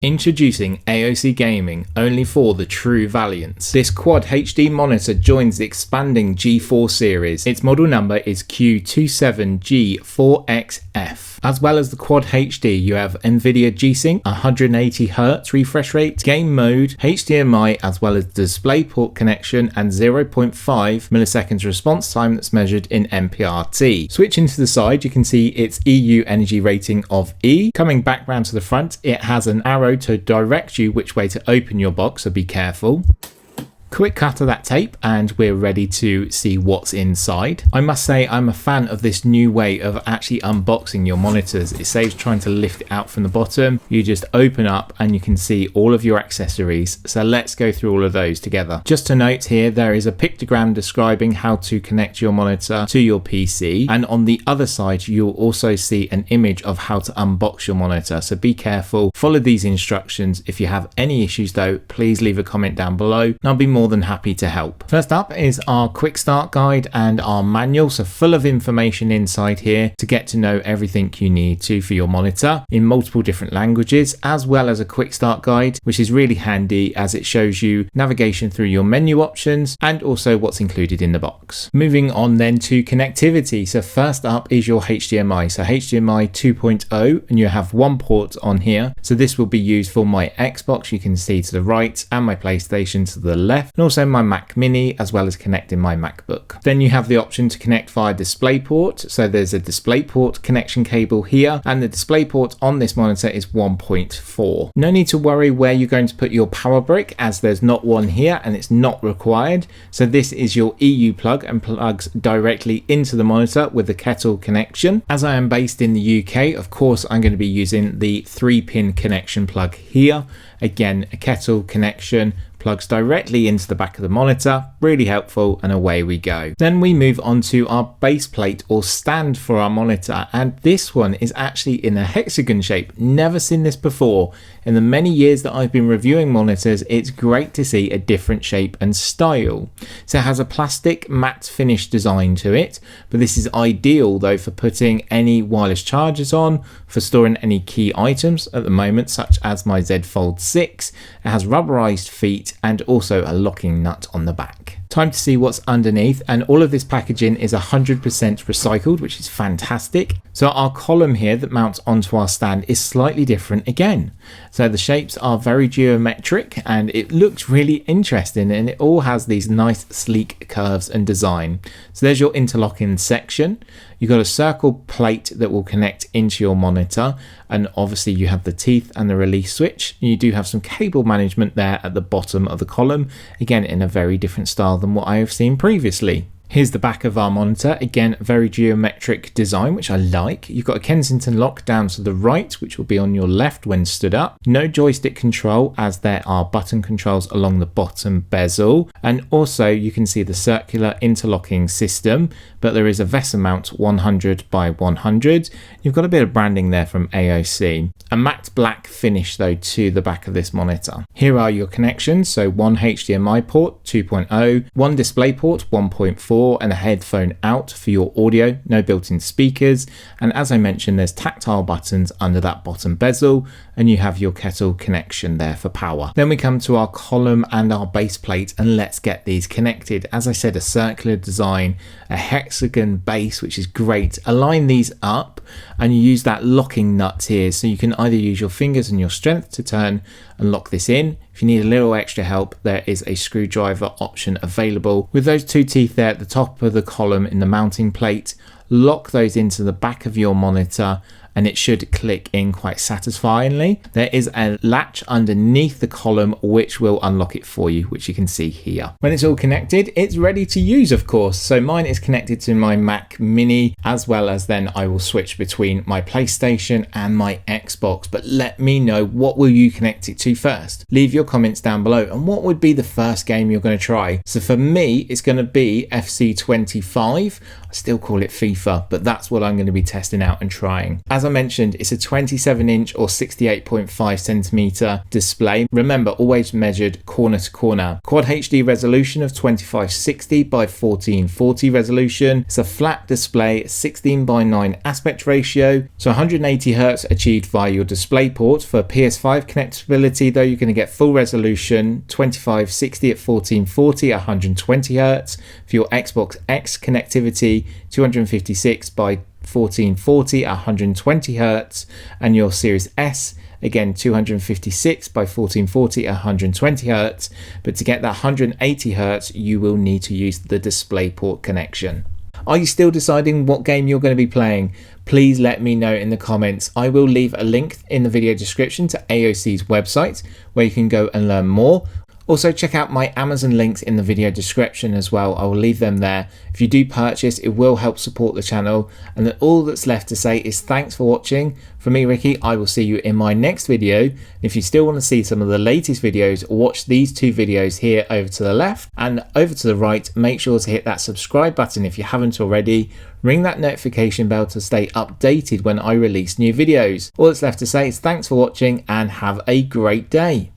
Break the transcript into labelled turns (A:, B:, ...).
A: Introducing AOC Gaming only for the true valiants. This Quad HD monitor joins the expanding G4 series. Its model number is Q27G4XF. As well as the Quad HD, you have Nvidia G-Sync, 180Hz refresh rate, game mode, HDMI, as well as DisplayPort connection and 0.5 milliseconds response time that's measured in MPRT. Switching to the side, you can see its EU energy rating of E. Coming back round to the front, it has an arrow to direct you which way to open your box, so be careful. Quick cut of that tape and we're ready to see what's inside. I must say I'm a fan of this new way of actually unboxing your monitors. It saves trying to lift it out from the bottom. You just open up and you can see all of your accessories. So let's go through all of those together. Just to note here, there is a pictogram describing how to connect your monitor to your PC, and on the other side you'll also see an image of how to unbox your monitor. So be careful, follow these instructions. If you have any issues though, please leave a comment down below and I'll be more than happy to help. First up is our quick start guide and our manual, so full of information inside here to get to know everything you need to for your monitor in multiple different languages, as well as a quick start guide which is really handy as it shows you navigation through your menu options and also what's included in the box. Moving on then to connectivity. So first up is your HDMI. So HDMI 2.0, and you have one port on here. So this will be used for my Xbox, you can see to the right, and my PlayStation to the left, and also my Mac Mini, as well as connecting my MacBook. Then you have the option to connect via DisplayPort. So there's a DisplayPort connection cable here, and the DisplayPort on this monitor is 1.4. No need to worry where you're going to put your power brick, as there's not one here and it's not required. So this is your EU plug and plugs directly into the monitor with the kettle connection. As I am based in the UK, of course I'm going to be using the 3-pin connection plug here. Again, a kettle connection plugs directly into the back of the monitor, really helpful, and away we go. Then we move on to our base plate or stand for our monitor, and this one is actually in a hexagon shape. Never seen this before. In the many years that I've been reviewing monitors, it's great to see a different shape and style. So it has a plastic matte finish design to it, but this is ideal though for putting any wireless chargers on, for storing any key items at the moment, such as my Z Fold 6. It has rubberized feet and also a locking nut on the back. Time to see what's underneath, and all of this packaging is 100% recycled, which is fantastic. So our column here that mounts onto our stand is slightly different again. So the shapes are very geometric and it looks really interesting, and it all has these nice sleek curves and design. So there's your interlocking section. You've got a circle plate that will connect into your monitor, and obviously you have the teeth and the release switch. You do have some cable management there at the bottom of the column, again in a very different style than what I have seen previously. Here's the back of our monitor, again very geometric design which I like. You've got a Kensington lock down to the right, which will be on your left when stood up. No joystick control, as there are button controls along the bottom bezel, and also you can see the circular interlocking system, but there is a VESA mount 100 by 100. You've got a bit of branding there from AOC. A matte black finish though to the back of this monitor. Here are your connections, so one HDMI port 2.0, one DisplayPort 1.4, and a headphone out for your audio, no built-in speakers, and as I mentioned there's tactile buttons under that bottom bezel, and you have your kettle connection there for power. Then we come to our column and our base plate, and let's get these connected. As I said, a circular design, a hexagon base, which is great. Align these up and you use that locking nut here, so you can either use your fingers and your strength to turn and lock this in. If you need a little extra help, there is a screwdriver option available. With those two teeth there at the top of the column in the mounting plate, lock those into the back of your monitor and it should click in quite satisfyingly. There is a latch underneath the column which will unlock it for you, which you can see here. When it's all connected, it's ready to use, of course. So mine is connected to my Mac Mini, as well as then I will switch between my PlayStation and my Xbox. But let me know, what will you connect it to first? Leave your comments down below, and what would be the first game you're going to try? So for me, it's going to be FC 25. I still call it FIFA, but that's what I'm going to be testing out and trying. As I I mentioned, it's a 27-inch or 68.5cm display. Remember, always measured corner to corner. Quad HD resolution of 2560 by 1440 resolution. It's a flat display, 16:9 aspect ratio. So 180Hz achieved via your DisplayPort. For PS5 connectability though, you're going to get full resolution, 2560 at 1440, 120Hz. For your Xbox X connectivity, 256 by 1440 at 120Hz, and your Series S, again 256 by 1440 at 120Hz, but to get that 180Hz you will need to use the DisplayPort connection. Are you still deciding what game you're going to be playing? Please let me know in the comments. I will leave a link in the video description to AOC's website where you can go and learn more. Also, check out my Amazon links in the video description as well. I will leave them there. If you do purchase, it will help support the channel. And then all that's left to say is thanks for watching. From me, Ricky, I will see you in my next video. And if you still want to see some of the latest videos, watch these two videos here over to the left and over to the right. Make sure to hit that subscribe button if you haven't already. Ring that notification bell to stay updated when I release new videos. All that's left to say is thanks for watching and have a great day.